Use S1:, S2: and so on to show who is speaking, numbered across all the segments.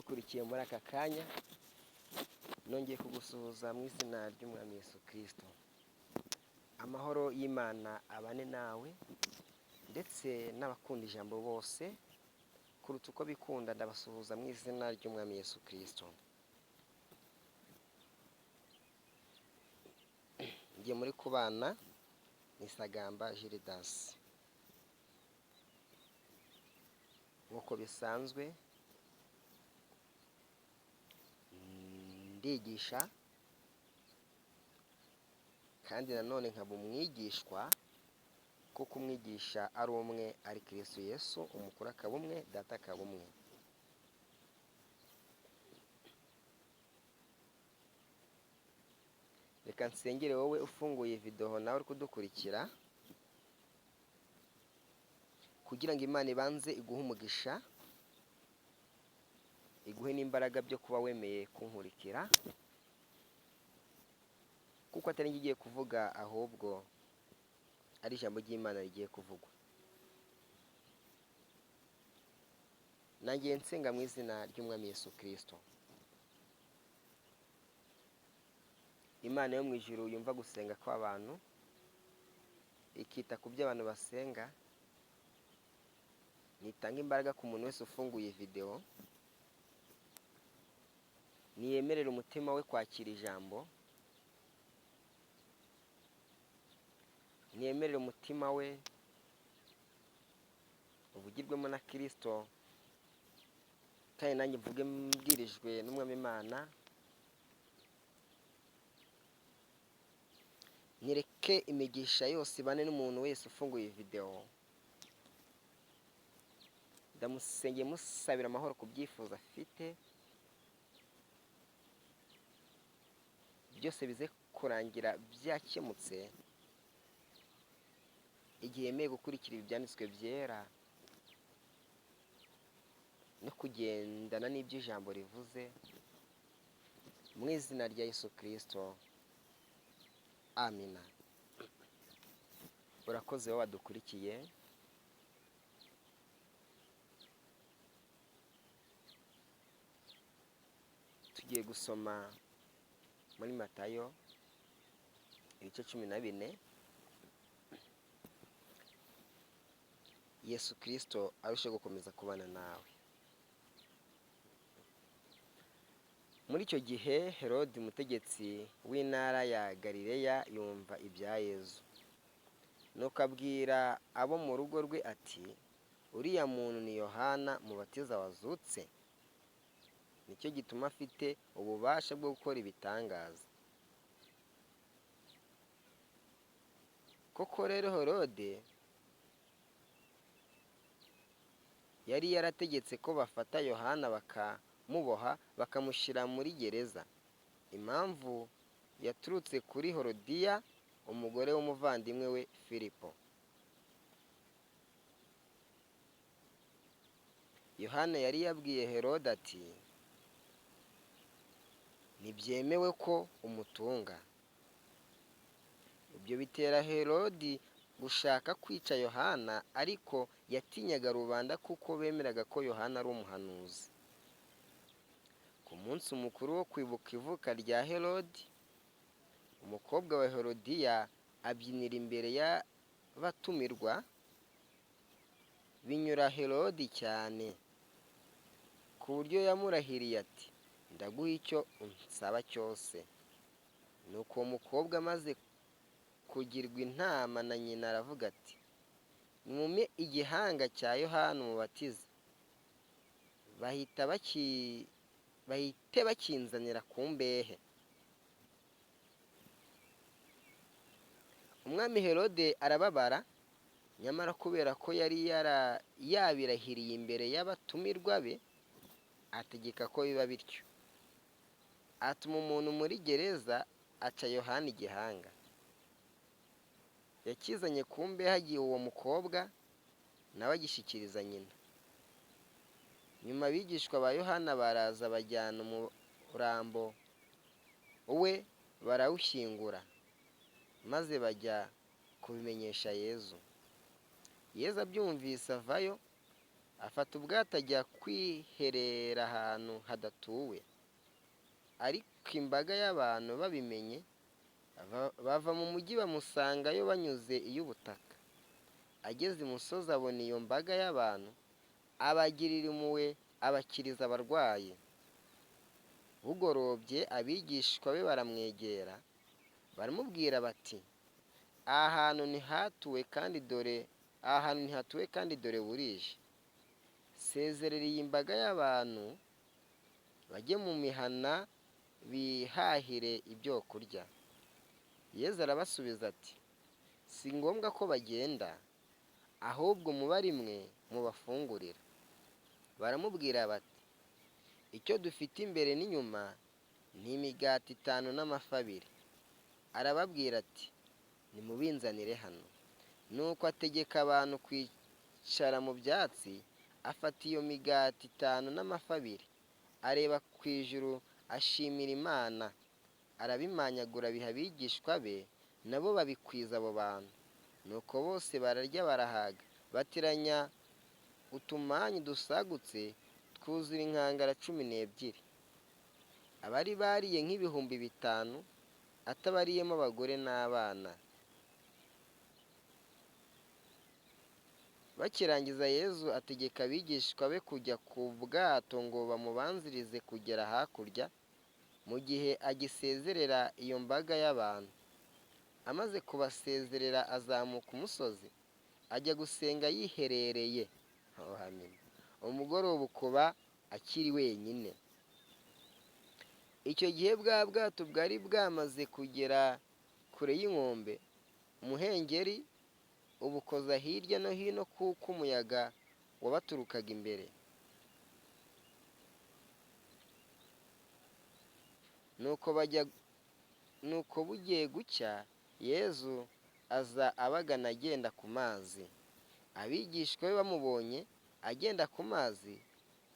S1: udukurikiye muri aka kanya, nongeye kugusuhuza mu izina ry'Umwami Yesu Kristo. Amahoro y'Imana abane nawe ndetse n'abakunda ijambo bose kuruta uko bikunda, ndabasuhuza mu izina ry'Umwami Yesu Kristo. Ngiye muri kubana ni Sagamba Gildas. Nk'uko bisanzwe ndigisha kandi nanone nkaba umwigishwa, kuko umwigisha ari umwe, ari Kristo Yesu, umukuru akaba umwe, data akaba umwe. Reka nsengere wowe ufunguye video nawe uri kudukurikira, kugira ngo Imana ibanze iguhe umugisha, iguhe n'imbaraga byo kuba wemeye kunkurikira, kuko atari njye ugiye kuvuga, ahubwo ari ijambo ry'Imana rigiye kuvugwa. Nangiye nsenga mu izina ry'Umwami Yesu Kristo. Imana yo mu ijuru yumva gusenga kw'abantu, ikita ku byo abantu basenga, nitanga imbaraga ku muntu wese ufunguye video, niyemerera umutima we kwakira ijambo, niyemerera umutima we uvugirwemo na Kristo, kandi nanjye mvuge mbwirijwe n'Umwami Imana. Nyereke imigisha yose ibane n'umuntu wese ufunguye video. Ndamusengeye musabira amahoro ku byifuzo afite, byose bize kurangira byakemutse igihe yemeye gukurikira ibyanditswe byera no kugendana n'ibyo ijambo rivuze, mu izina rya Yesu Kristo, amina. Urakoze wowe wadukurikiye. Tugiye gusoma muri Matayo ibice 14. Yesu Kristo arushe gukomeza kubana nawe. Muri icyo gihe Herode umutegetsi w'intara ya Galileya yumva ibya Yesu, nuko abwira abo mu rugo rwe ati, uriya muntu ni Yohana Umubatiza wazutse, nicyo gituma afite ububasha bwo gukora ibitangaza. Koko rero Herode yari yarategetse ko bafata Yohana bakamuboha, bakamushyira muri gereza. Impamvu yaturutse kuri Herodiya, umugore w'umuvandimwe we Filipo. Yohana yari yabwiye Herode ati, ntibyemewe ko umutunga. Ibyo bitera Herodi gushaka kwica Yohana, ariko yatinyaga rubanda kuko bemeraga ko Yohana ari umuhanuzi. Ku munsi mukuru wo kwibuka ivuka rya Herodi, umukobwa wa Herodiya abyinira imbere y'abatumirwa, binyura Herodi cyane, ku buryo yamurahiriye ati, ndaguha icyo unsaba cyose. Nuko uwo mukobwa amaze kugirwa inama na nyina, aravuga ati, mwume igihanga cya Yohana Umubatiza. bahite bakinzanira ku mbehe. Umwami Herode arababara, nyamara kubera ko yari yabirahiriye imbere y'abatumirwa be, ategeka ko biba bityo. Atuma umuntu muri gereza aca Yohana igihanga. Yakizanye ku mbehe agiye uwo mukobwa, nawe agishyikiriza nyina. Nyuma abigishwa ba Yohana baraza, bajyana umurambo we barawushyingura, maze bajya kubimenyesha Yezu. Yezu abyumvise avayo, afata ubwato ajya kwiherera ahantu hadatuwe. Ariko imbaga y'abantu babimenye, bava mu mujyi bamusangayo banyuze iy'ubutaka. Ageze imusozi abona iyo mbaga y'abantu, abagirira impuhwe, abakiriza abarwayi. Bugorobye abigishwa be baramwegera, baramubwira bati, aha hantu ntihatuwe kandi dore burije. Sezerera iyi mbaga y'abantu bajye mu mihana bihahire ibyo kurya. Yezu arabasubiza ati, si ngombwa ko bagenda, ahubwo muba ari mwe mubafungurira. Baramubwira bati, icyo dufite imbere n'inyuma ni imigati 5 n'amafi 2. Arababwira ati, nimubinzanire hano. Nuko ategeka abantu kwicara mu byatsi, afata iyo migati 5 n'amafi 2, areba ku ijuru, ashimira Imana, arabimanyagura abiha abigishwa be, nabo babikwiza abo bantu. Nuko bose bararya barahaga, batiranya utumanyu dusagutse twuzura inkangara 12. Abari bariye nk'ibihumbi 5, atabariyemo abagore n'abana. Bakirangiza Yezu ategeka abigishwa be kujya ku bwato ngo bamubanzirize kugera hakurya, mu gihe agisezerera iyo mbaga y'abantu. Amaze kubasezerera azamuka umusozi, ajya gusenga yiherereye. Umugoroba ukuba akiri wenyine. Icyo gihe bwa bwato bwari bwamaze kugera kure y'inkombe. Umuhengeri ubukoza hirya no hino kuko umuyaga wabaturukaga imbere. Nuko bugiye gucya, Yezu aza abagana agenda ku mazi. Abigishwa be bamubonye agenda ku mazi,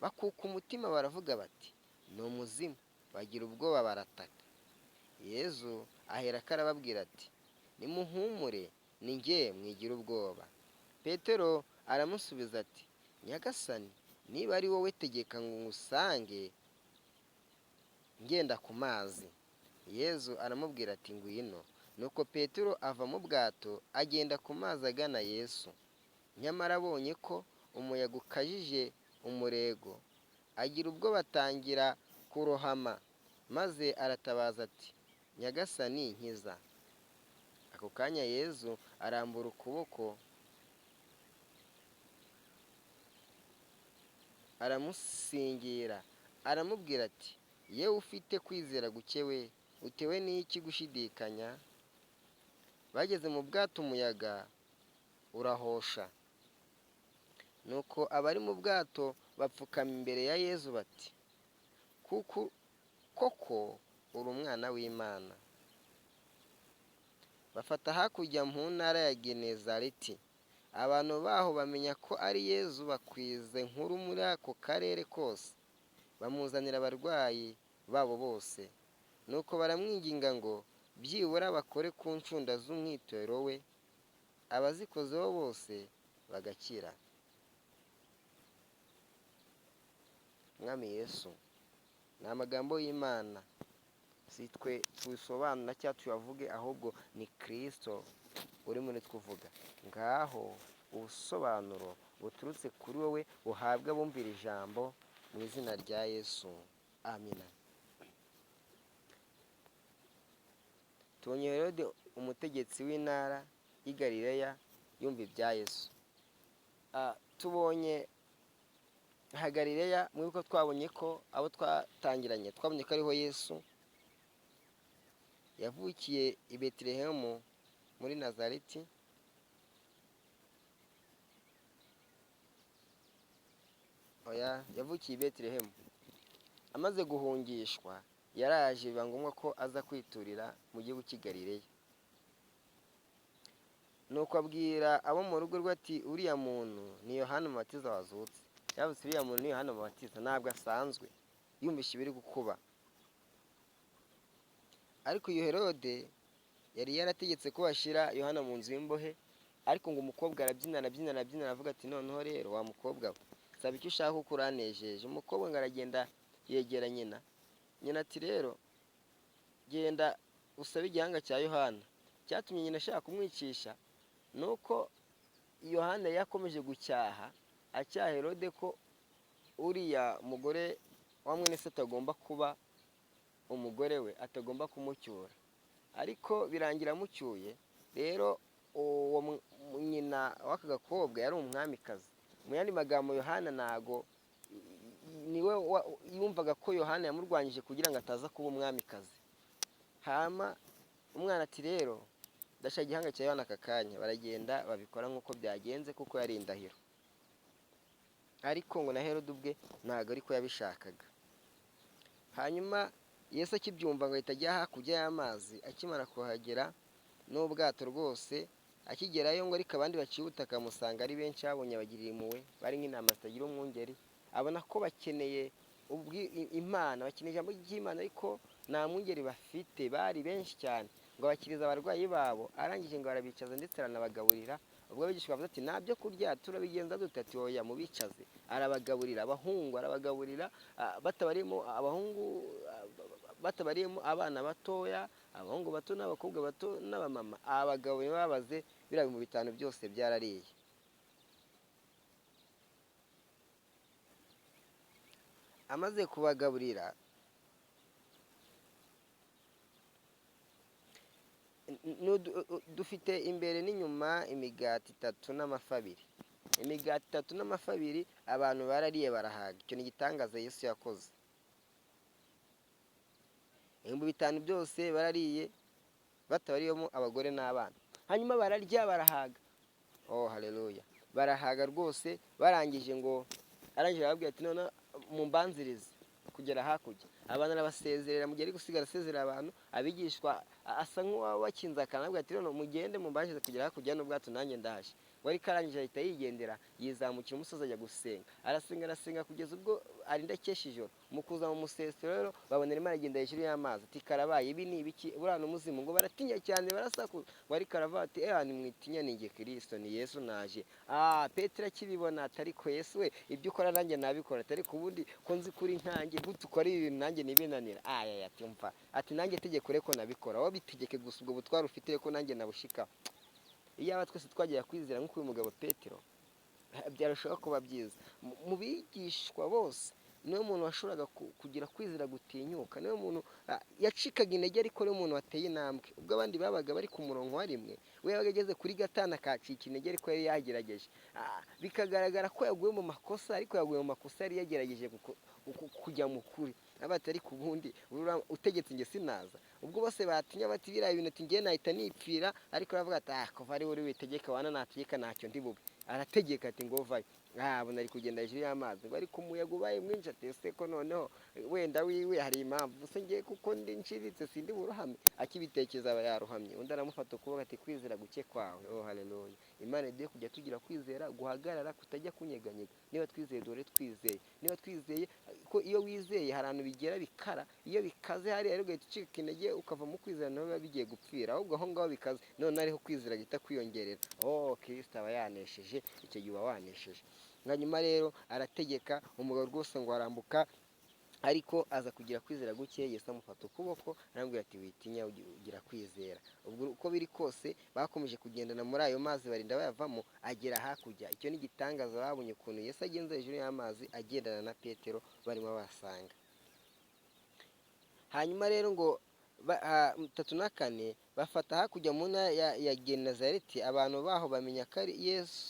S1: bakuka umutima baravuga bati, ni umuzimu. Bagira ubwoba barataka. Yezu aherako arababwira ati, nimuhumure, ni jye, mwigira ubwoba. Petero aramusubiza ati, Nyagasani, niba ari wowe tegeka ngo ngusange ngenda ku mazi. Yezu aramubwira ati, ngwino. Nuko Petero ava mu bwato agenda ku mazi agana Yesu. Nyamara abonye ko umuyaga ukajije umurego, agira ubwoba atangira kurohama, maze aratabaza ati, Nyagasani, nkiza. Ako kanya Yezu arambura ukuboko, aramusingira, aramubwira ati, yewe ufite kwizera guke we, utewe n'iki gushidikanya? Bageze mu bwato umuyaga urahosha. Nuko abari mu bwato bapfukama imbere ya Yezu bati, koko uri umwana w'Imana. Bafata hakurya mu ntara ya Genezareti. Abantu baho bamenya ko ari Yezu, bakwiza inkuru muri ako karere kose, bamuzanira abarwayi babo bose. Nuko baramwinginga ngo byibura bakore ku ncunda z'umwitero we, abazikozeho bose bagakira. Mwami Yesu, ni amagambo y'Imana, si twe tubisobanura cyangwa tuyavuge, ahubwo ni Kristo uri muri twuvuga. Ngaho ubusobanuro buturutse kuri wowe buhabwa bumvira ijambo, mu izina rya Yesu, amina. Tubonye Herode umutegetsi w'intara y'i Galileya yumva ibya Yesu. Tubonye nka Galileya, mwibuka twabonye ko abo twatangiranye twabonye ko ariho Yesu yavukiye i Betelehemu muri Nazareti. Yavukiye i Betelehemu. Amaze guhungishwa yaraje, biba ngombwa ko aza kwiturira mu gihugu cy'i Galileya. Nuko abwira abo mu rugo rwe ati, uriya muntu ni Yohana Umubatiza wazutse. Yavuze uriya muntu ni Yohana Umubatiza, ntabwo asanzwe, yumvise ibiri gukuba. Ariko uyu Herode yari yarategetse ko bashyira Yohana mu nzu y'imbohe, ariko ngo umukobwa arabyina aravuga ati, noneho rero wa mukobwa we, saba icyo ushaka kuko uranejeje. Umukobwa ngo aragenda yegera nyina. Nyina ati rero genda usabe igihanga cya Yohana. Icyatumye nyina ashaka kumwicisha ni uko Yohana yakomeje gucyaha acyaha Herode ko uriya mugore wa mwene se atagomba kuba umugore we, atagomba kumucyura, ariko birangira amucyuye. Rero uwo nyina w'aka gakobwa yari umwamikazi. Mu yandi magambo, Yohana ntago niwe yumvaga ko Yohana yamurwanyije kugira ngo ataza kuba umwamikazi. Hama umwana ati rero ndashaka igihanga cya Yohana aka kanya. Baragenda babikora nk'uko byagenze kuko yari indahiro, ariko ngo na Herode ubwe ntabwo ariko yabishakaga. Hanyuma Yesu akibyumva ngo ahita ajya hakurya y'amazi. Akimara kuhagera n'ubwato rwose, akigerayo ngo ariko abandi baciye ubutaka bamusanga ari benshi, babonye abagirira impuhwe, bari nk'intama zitagira umwungeri. Abona ko bakeneye Imana, bakeneye ijambo ry'Imana, ariko nta mwungeri bafite, bari benshi cyane. Ngo abakiriza abarwayi babo, arangije ngo arabicaza ndetse aranabagaburira. Ubwo abigishwa bavuze ati nta byo kurya turabigenza dute? Ati oya, mubicaze. Arabagaburira abahungu, arabagaburira batabarimo abahungu, batabarimo abana batoya, abahungu bato n'abakobwa bato n'abamama. Abagaburira babaze biriya mu bitanu byose byarariye. Amaze kubagaburira, dufite imbere n'inyuma imigati 3 n'amafi 2. Imigati 3 n'amafi 2 abantu barariye barahaga. Icyo ni igitangaza Yesu yakoze. Ibihumbi 5 byose barariye batabariyemo abagore n'abana. Hanyuma bararya barahaga. Oh haleluya, barahaga rwose. Barangije ngo arangije arababwira ati none mumbanzirize kugera hakurya. Abana arabasezerera, mu gihe ari gusigara asezerera abantu, abigishwa asa nk'uwakinze akanabwira ati none mugende mumbanjirize kugera hakurya n'ubwato nanjye ndaje. Wari karangije ahita yigendera, yizamukira umusozi ajya gusenga. Arasenga kugeza ubwo arinda akesha ijoro. Mu kuza mu musesero rero babona arimo aragenda hejuru y'amazi. Ati karabaye, ibi ni ibiki? Buriya ni umuzimu. Ngo baratinya cyane barasakuza. Wari karava ati nimwitinya, ni jye Kristo, ni Yesu naje. Petero akibibona ati ariko Yesu we, ibyo ukora nanjye nabikora. Atari ku bundi ko nzi kuri ntanjye gutukora ibintu nanjye nibinanira. Ati mva, ati nanjye tegeko reko nabikora, wowe bitegeke gusa ubwo butwara ufite ko nanjye nabushika. Iyaba twese twagiye kwizera nk'uko uyu mugabo Petero, byarushaho kuba byiza. Mu bigishwa bose niwe muntu washoboraga kugira kwizera gutinyuka. Niwe muntu yacikaga intege, ariko niwe muntu wateye intambwe. Ubwo abandi babaga bari ku murongo wa rimwe, we yabaga ageze kuri 5 akacika intege, ariko yari yagerageje. Bikagaragara ko yaguye mu makosa, ariko yaguye mu makosa yari yagerageje kujya mu kuri. Abati ariko ubundi utegetse nge sinaza. Ubwo bose batinya bati biriya ibintu ati ngiye nahita nipfira, ariko aravuga ati kuva ari uri witegeka wana nategeka ntacyo ndi bube. Arategeka ati ngo vayo. Abona ari kugenda hejuru y'amazi, ngo ariko umuyaga ubaye mwinshi. Ati ese ko noneho wenda wiwe hari impamvu, gusa ngiye kuko ndi nshiritse sindi buruhame. Akibitekereza aba yaruhamye. Undi aramufata ukuboko ati kwizera guke kwawe. Oh haleluya. Imana igiye kujya tugira kwizera guhagarara, kutajya kunyeganyega. Niba twizeye dore twizeye, niba twizeye ko iyo wizeye hari ahantu bigera bikara. Iyo bikaze hari rero ugahita ucika intege ukava mu kwizera, nawe biba bigiye gupfira. Ahubwo aho ngaho bikaze, none ariho kwizera gita kwiyongerera. Kristo aba yanesheje, icyo gihe uba wanesheje. Hanyuma rero arategeka umugabo rwose ngo arambuka, ariko aza kugira kwizera guke. Yesu amufata ukuboko arambwira ati witinya, ugira kwizera. Ubwo uko biri kose bakomeje kugendana muri ayo mazi, barinda bayavamo, agera hakurya. Icyo ni igitangaza babonye ukuntu Yesu agenza hejuru y'amazi agendana na Petero, barimo basanga. Hanyuma rero ngo 3 na 4 bafata hakurya mu ntara ya Genezareti. Abantu baho bamenya ko ari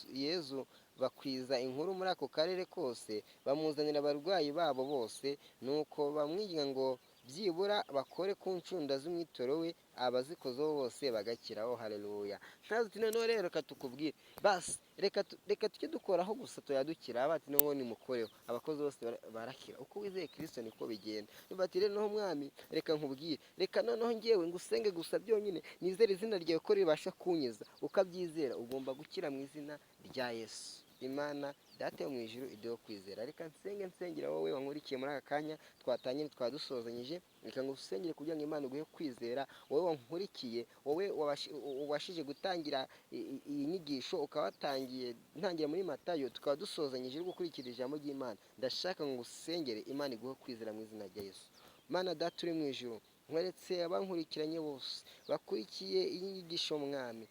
S1: Yesu, bakwiza inkuru muri ako karere kose, bamuzanira abarwayi babo bose. Nuko bamwiga ngo byibura bakore ku ncunda z'umwitero we, abazikozeho bose bagakira. haleluya. Ntazi ati noneho rero reka tukubwire basi, reka tujye dukoraho gusa tuyadukira. Abati noneho nimukoreho, abakozi bose barakira. Uko wizeye Kristo niko bigenda. Bati rero noneho mwami, reka nkubwire, reka noneho ngewe ngusenge gusa byonyine, nizere izina ryawe ko ribasha kunkiza. Ukabyizera ugomba gukira mu izina rya Yesu. Imana data yo mu ijuru iduhe kwizera. Reka nsengera wowe wankurikiye muri aka kanya twatangire twadusozanyije, reka ngusengere kugira ngo Imana iguhe kwizera, wowe wankurikiye, wowe wabashije gutangira iyi nyigisho, ukaba watangiye ntangira muri Matayo, tukaba dusozanyije uri gukurikira ijambo ry'Imana. Ndashaka ngo ngusengere Imana iguhe kwizera mu izina rya Yesu. Mana data uri mu ijuru, nkweretse abankurikiranye bose bakurikiye iyi nyigisho mwami,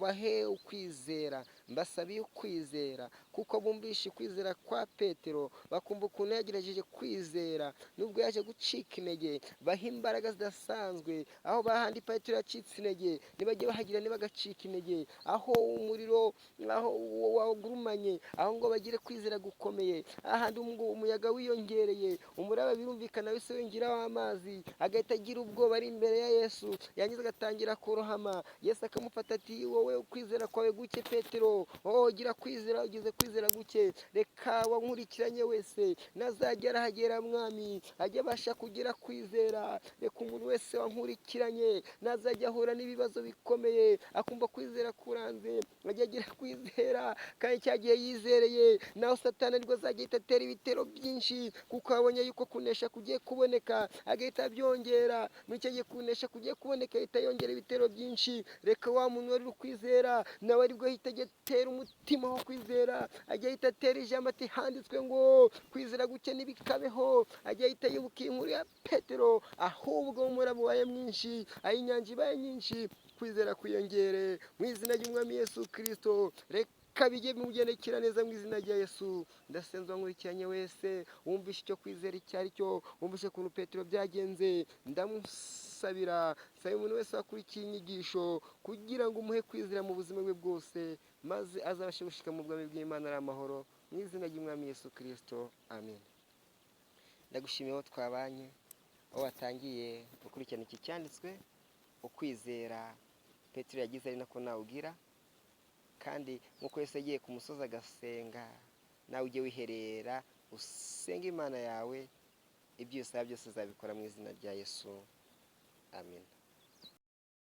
S1: bahe ukwizera, mbasabiye ukwizera, kuko bumvishe ukwizera kwa Petero, bakumva ukuntu yagerageje kwizera nubwo yaje gucika intege, baha imbaraga zidasanzwe, aho bahandi Petero yacitse intege ntibajye bahagira ntibagacika intege, aho umuriro aho wagurumanye aho ngo bagire kwizera gukomeye, ahandi umuyaga wiyongereye, umuraba birumvikana wese wiyongeraho amazi, agahita agira ubwoba ari imbere ya Yesu, yangiza agatangira kurohama, Yesu akamufata ati wowe ukwizera kwawe guke Petero, gira kwizera, ugize kwizera guke. Reka wankurikiranye wese nazajya arahagera mwami, ajya abasha kugira kwizera. Reka umuntu wese wankurikiranye nazajya ahura n'ibibazo bikomeye akumva kwizera kuranze, ajya agira kwizera, kandi cya gihe yizereye naho Satani aribwo azajya ahita atera ibitero byinshi, kuko abonye yuko kunesha kugiye kuboneka agahita abyongera, muri icyo gihe kunesha kugiye kuboneka ahita yongera ibitero byinshi. Reka wa muntu wari uri kwizera nawe aribwo ahita ajya atera umutima wo kwizera, ajya ahita atera ijambo ati handitswe ngo kwizera guke ntibikabeho, ajya ahita yibuka inkuru ya Petero, ahubwo umuraba ubaye mwinshi, aho inyanja ibaye nyinshi, kwizera kwiyongere mu izina ry'umwami Yesu Kristo. Reka bijye bimugendekera neza mu izina rya Yesu. Ndasenze wankurikiranye wese wumvishe icyo kwizera icyo ari cyo, wumvishe ukuntu Petero byagenze, ndamusabira umuntu wese wakurikiye inyigisho kugira ngo umuhe kwizera mu buzima bwe bwose, maze azabashe gushika mu bwami bw'Imana ari amahoro, mu izina ry'umwami Yesu Kristo, amen. Ndagushimiye aho twabanye, aho watangiye gukurikirana iki cyanditswe, ukwizera Petero yagize ari nako nawe ugira, kandi nk'uko Yesu yagiye ku musozi agasenga, nawe ujye wiherera usenga Imana yawe, ibyo usaba byose uzabikora mu izina rya Yesu, amen.